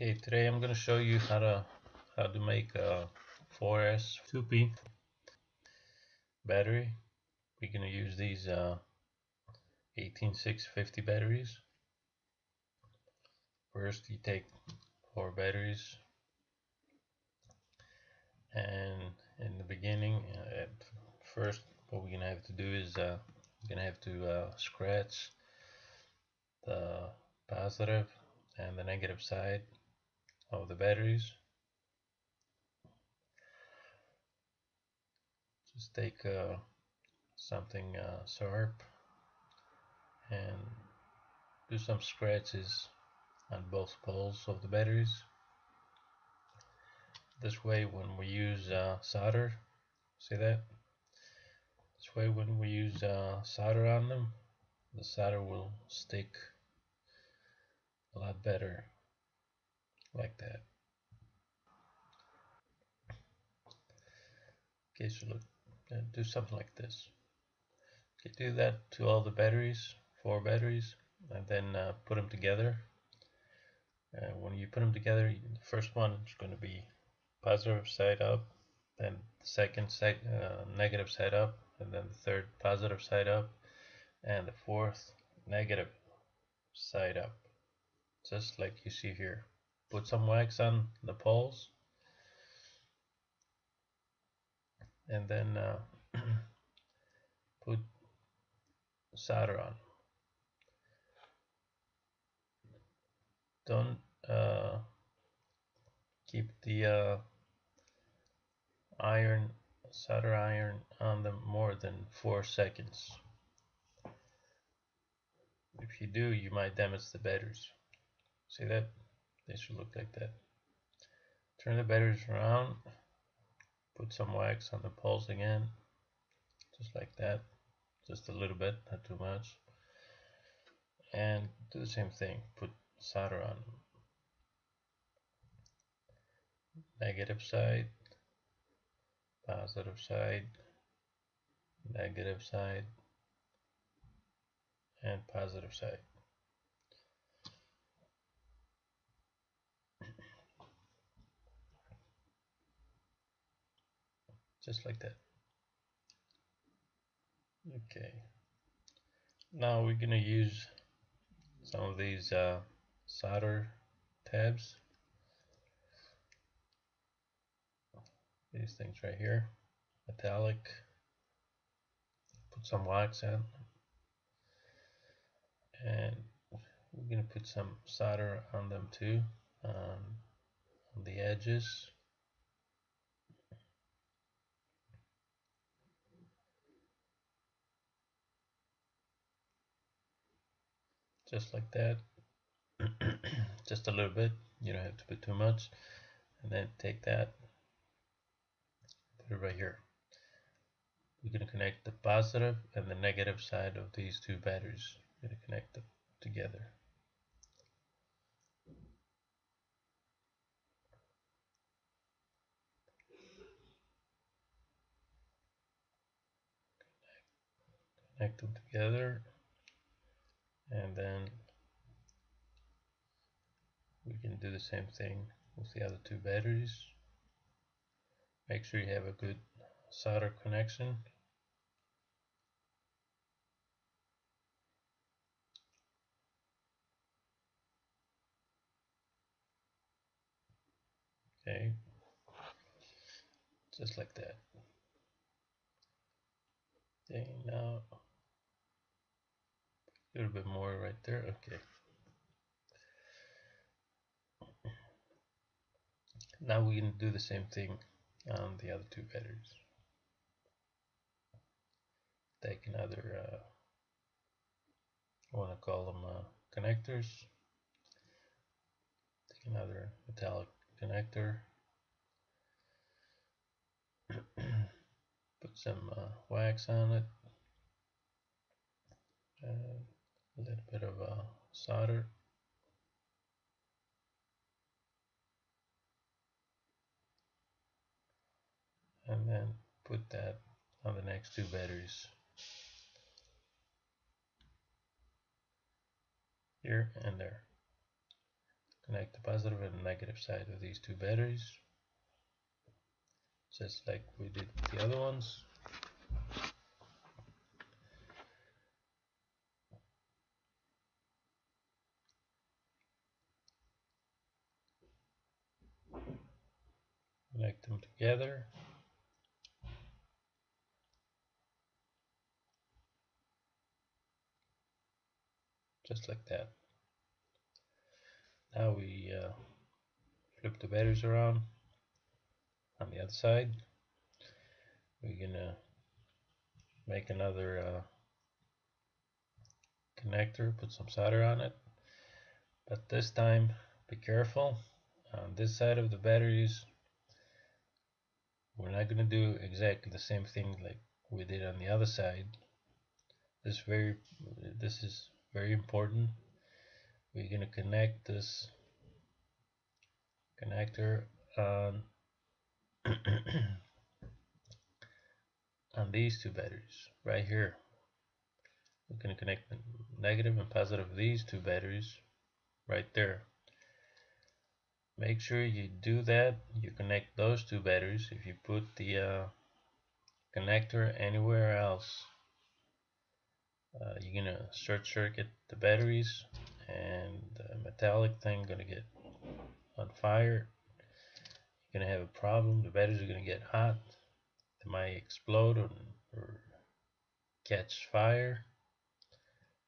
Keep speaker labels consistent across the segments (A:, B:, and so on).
A: Okay, today I'm going to show you how to make a 4S 2P battery. We're going to use these 18650 batteries. First, you take 4 batteries, and in the beginning, at first, what we're going to have to do is we're going to have to scratch the positive and the negative side of the batteries. Just take something sharp and do some scratches on both poles of the batteries. This way when we use solder, see that? This way when we use solder on them, the solder will stick a lot better, like that. Okay, so look, do something like this. Okay, do that to all the batteries, 4 batteries, and then put them together. When you put them together, the first one is going to be positive side up, then the second side, negative side up, and then the third positive side up, and the fourth negative side up, just like you see here. Put some wax on the poles, and then put solder on. Don't keep the solder iron on them more than 4 seconds. If you do, you might damage the batteries. See that? They should look like that. Turn the batteries around, put some wax on the poles again, just like that, just a little bit, not too much, and do the same thing, put solder on. Negative side, positive side, negative side, and positive side. Just like that. Okay, now we're gonna use some of these solder tabs, these things right here, metallic. Put some wax on, and we're gonna put some solder on them too, on the edges. Just like that. Just a little bit, you don't have to put too much. And then take that, put it right here. We're going to connect the positive and the negative side of these 2 batteries. We're going to connect them together. Connect them together, and then we can do the same thing with the other 2 batteries. Make sure you have a good solder connection. Okay, just like that. Okay, now a little bit more right there. Okay. Now we can do the same thing on the other 2 batteries. Take another, I want to call them connectors. Take another metallic connector. Put some wax on it. A little bit of solder. And then put that on the next 2 batteries. Here and there. connect the positive and negative side of these two batteries, just like we did the other ones. Connect them together. Just like that. Now we flip the batteries around on the other side. We're gonna make another connector, put some solder on it, but this time be careful. On this side of the batteries, we're not gonna do exactly the same thing like we did on the other side. This is very important. We're gonna connect this connector on on these two batteries right here. We're going to connect the negative and positive of these two batteries right there. Make sure you do that. You connect those two batteries. If you put the connector anywhere else, you're going to short circuit the batteries, and the metallic thing going to get on fire. You're going to have a problem. The batteries are going to get hot. They might explode or catch fire.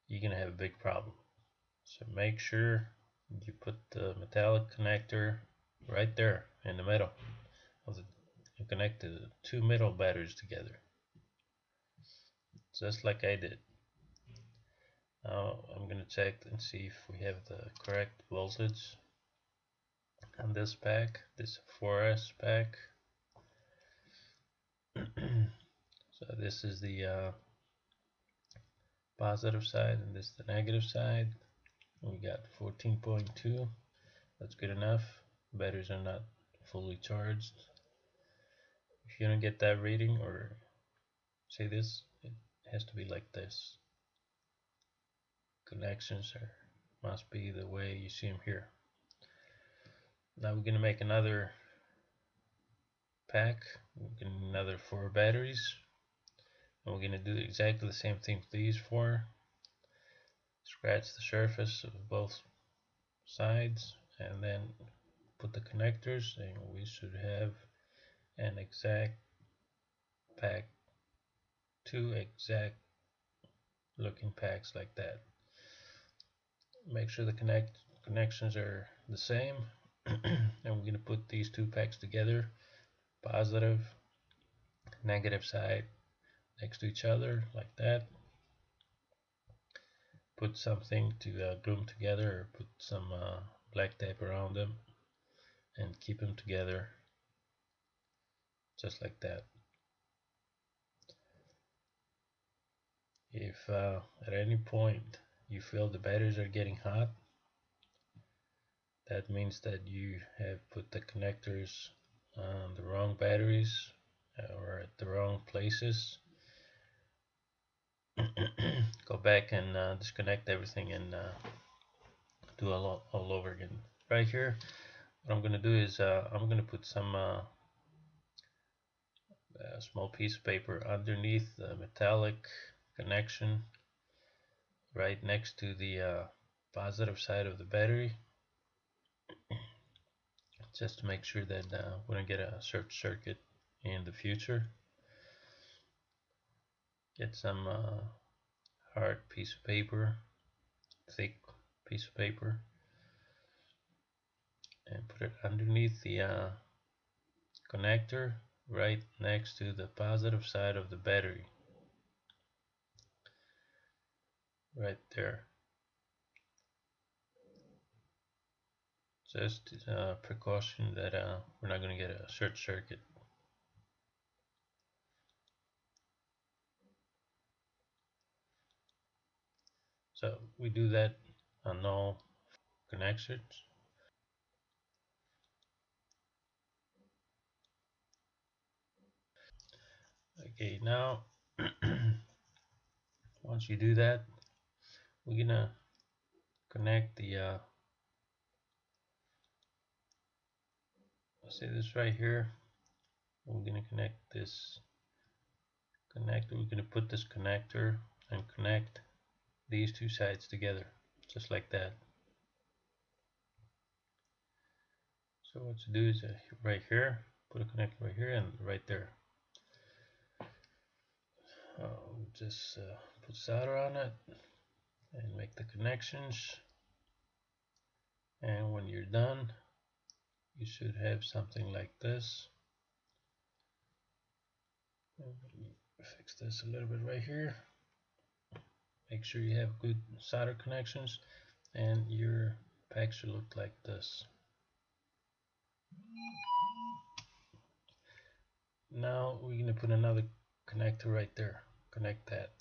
A: You're going to have a big problem. So make sure you put the metallic connector right there in the middle of the, and connect the two middle batteries together, just like I did. Now I'm going to check and see if we have the correct voltage on this pack, this 4S pack. So this is the positive side and this is the negative side. We got 14.2. That's good enough. Batteries are not fully charged. If you don't get that reading or see this, it has to be like this. Connections must be the way you see them here. Now we're going to make another pack. We're going to another 4 batteries. And we're going to do exactly the same thing with these 4. Scratch the surface of both sides and then put the connectors, and we should have an exact pack, 2 exact looking packs like that. Make sure the connections are the same. And we're going to put these 2 packs together, positive, negative side next to each other like that. Put something to glue them together, or put some black tape around them and keep them together just like that. If at any point you feel the batteries are getting hot, that means that you have put the connectors on the wrong batteries or at the wrong places. Go back and disconnect everything and do all over again. Right here, what I'm going to do is I'm going to put some small piece of paper underneath the metallic connection right next to the positive side of the battery, just to make sure that we don't get a short circuit in the future. Get some hard piece of paper, thick piece of paper, and put it underneath the connector right next to the positive side of the battery, right there. Just precaution that we're not going to get a short circuit. So we do that on all connections. Okay, now once you do that, we're gonna connect the see this right here. We're going to connect this connector. We're going to put this connector and connect these two sides together, just like that. So what to do is right here, put a connector right here and right there. Just put solder on it and make the connections. And when you're done, you should have something like this. Fix this a little bit right here. Make sure you have good solder connections, and your pack should look like this. Now we're going to put another connector right there. Connect that.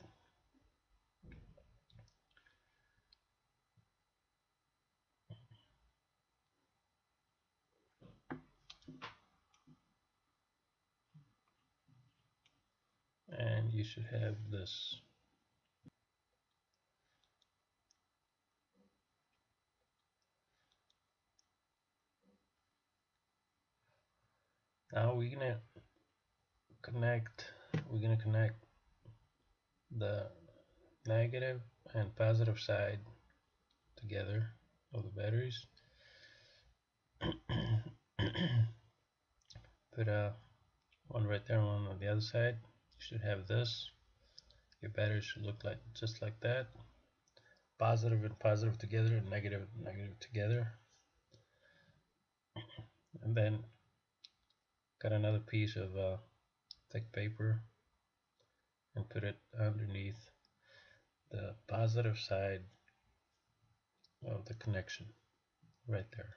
A: And you should have this. Now we're going to connect the negative and positive side together of the batteries. Put one right there, one on the other side. You should have this. Your battery should look like just like that. Positive and positive together, and negative and negative together. And then cut another piece of thick paper and put it underneath the positive side of the connection right there.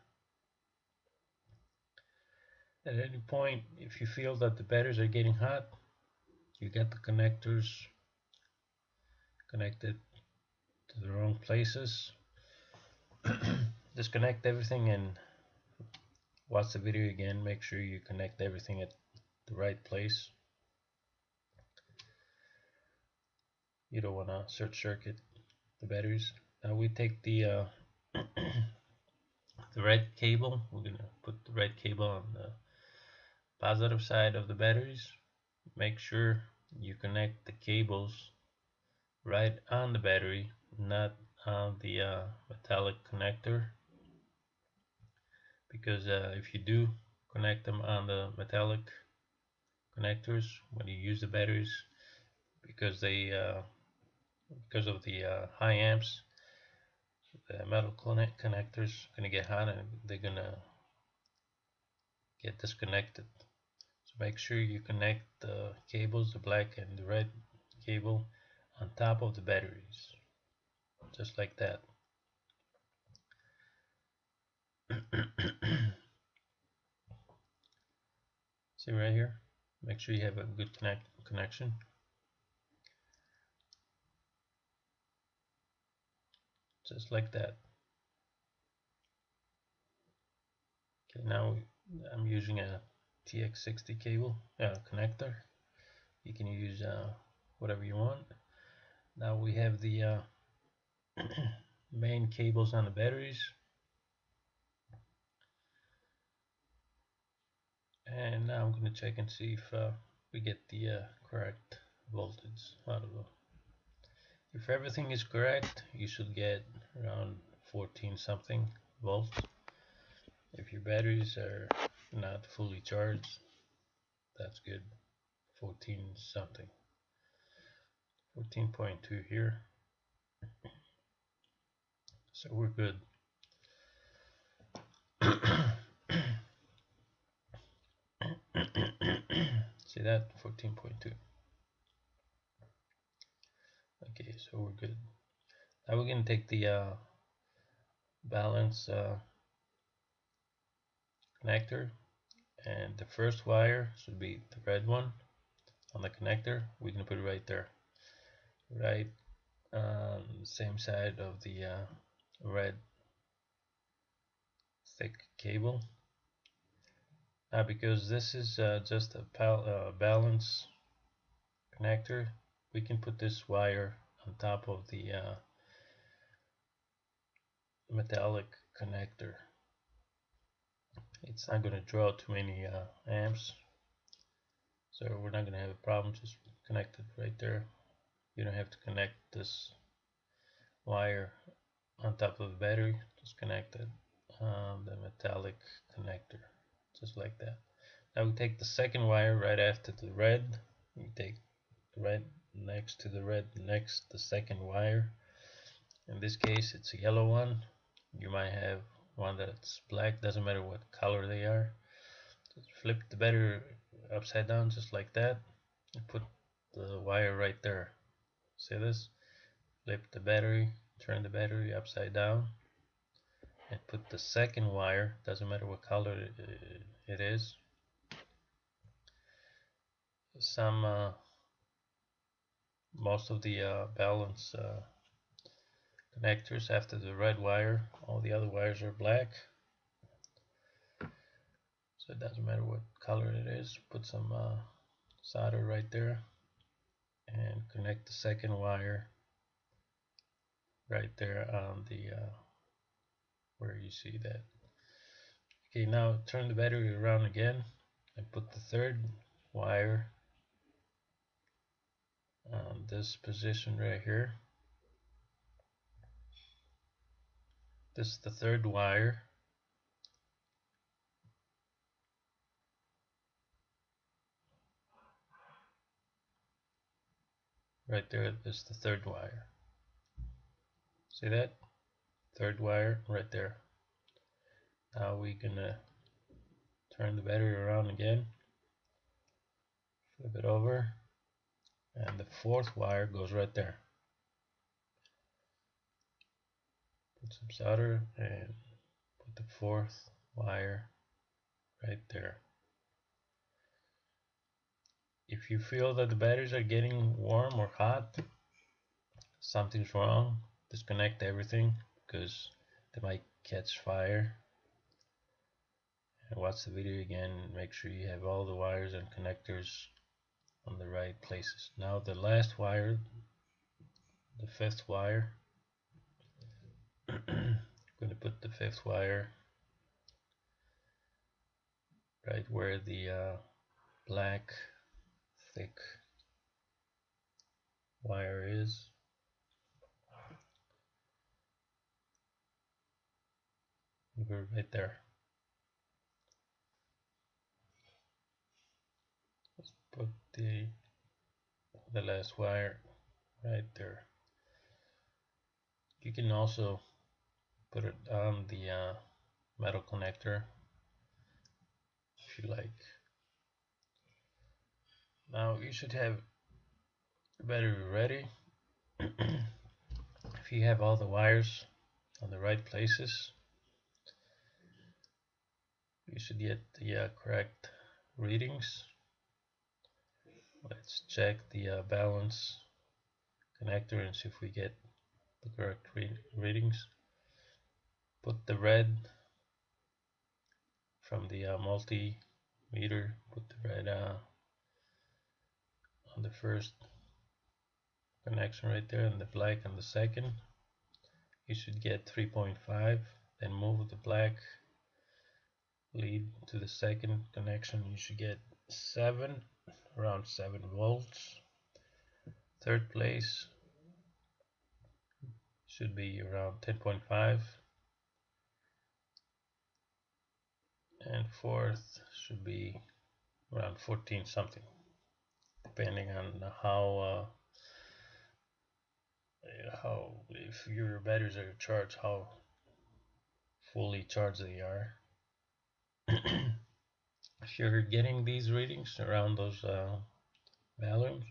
A: At any point, if you feel that the batteries are getting hot, you got the connectors connected to the wrong places, disconnect everything and watch the video again. Make sure you connect everything at the right place. You don't want to short circuit the batteries. Now we take the the red cable. We're gonna put the red cable on the positive side of the batteries. Make sure you connect the cables right on the battery, not on the metallic connector, because if you do connect them on the metallic connectors when you use the batteries, because they because of the high amps, the metal connectors are gonna get hot and they're gonna get disconnected. So make sure you connect the cables, the black and the red cable, on top of the batteries, just like that. See right here, make sure you have a good connection. Just like that. Okay, now I'm using a TX60 cable connector. You can use whatever you want. Now we have the main cables on the batteries, and now I'm going to check and see if we get the correct voltage out of it. If everything is correct, you should get around 14 something volts. If your batteries are not fully charged, that's good. 14 something. 14.2 here. So we're good. See that? 14.2. Okay, so we're good. Now we're going to take the balance connector, and the first wire should be the red one on the connector. We're going to put it right there, right on the same side of the red thick cable. Now because this is just a balance connector, we can put this wire on top of the metallic connector, it's not going to draw too many amps, so we're not going to have a problem. Just connect it right there. You don't have to connect this wire on top of the battery. Just connect it the metallic connector, just like that. Now we take the second wire right after the red. We take the red next to the red, next the second wire. In this case, it's a yellow one. You might have one that's black, doesn't matter what color they are. Just flip the battery upside down just like that and put the wire right there. See this? Flip the battery, turn the battery upside down and put the second wire, doesn't matter what color it is. Most of the balance connectors after the red wire, all the other wires are black, so it doesn't matter what color it is. Put some solder right there and connect the second wire right there on the where you see that. Okay, now turn the battery around again and put the third wire on this position right here. This is the third wire. Right there, this is the third wire. See that? Third wire right there. Now we're gonna turn the battery around again, flip it over, and the fourth wire goes right there. Put some solder and put the fourth wire right there. If you feel that the batteries are getting warm or hot, something's wrong. Disconnect everything because they might catch fire. And watch the video again. Make sure you have all the wires and connectors on the right places. Now the last wire, the fifth wire, I'm going to put the fifth wire right where the black thick wire is. We're right there. Let's put the last wire right there. You can also put it on the metal connector if you like. Now you should have the battery ready. If you have all the wires on the right places, you should get the correct readings. Let's check the balance connector and see if we get the correct readings. Put the red from the multimeter, put the red on the first connection right there and the black on the second. You should get 3.5. Then move the black lead to the second connection. You should get 7, around 7 volts. Third place should be around 10.5, and fourth should be around 14 something, depending on how if your batteries are charged, how fully charged they are. If you're getting these readings around those values,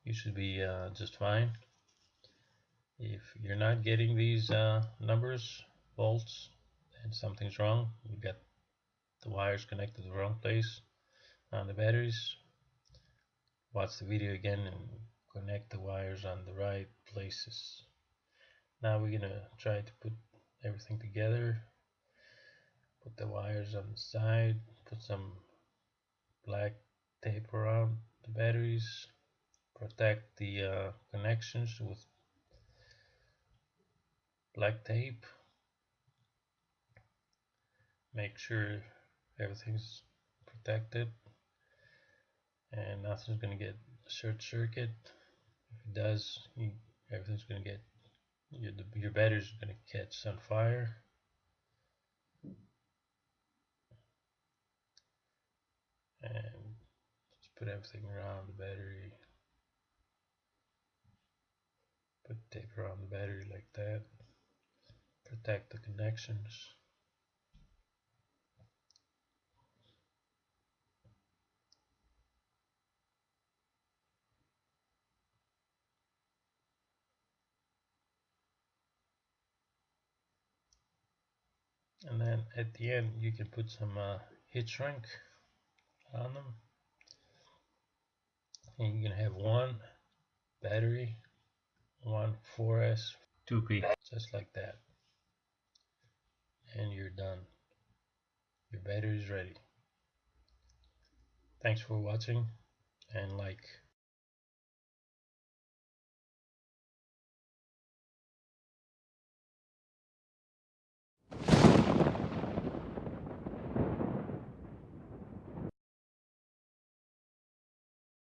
A: you should be just fine. If you're not getting these numbers, volts, then something's wrong. You got the wires connected to the wrong place on the batteries. Watch the video again and connect the wires on the right places. Now we're gonna try to put everything together. Put the wires on the side, put some black tape around the batteries, protect the connections with black tape. make sure everything's protected and nothing's going to get short circuit. If it does, everything's going to get, your battery's going to catch on fire. And just put everything around the battery. Put tape around the battery like that. Protect the connections. And then at the end you can put some heat shrink on them. And you can have one battery, one 4S, 2P, just like that. And you're done. Your battery is ready. Thanks for watching and like.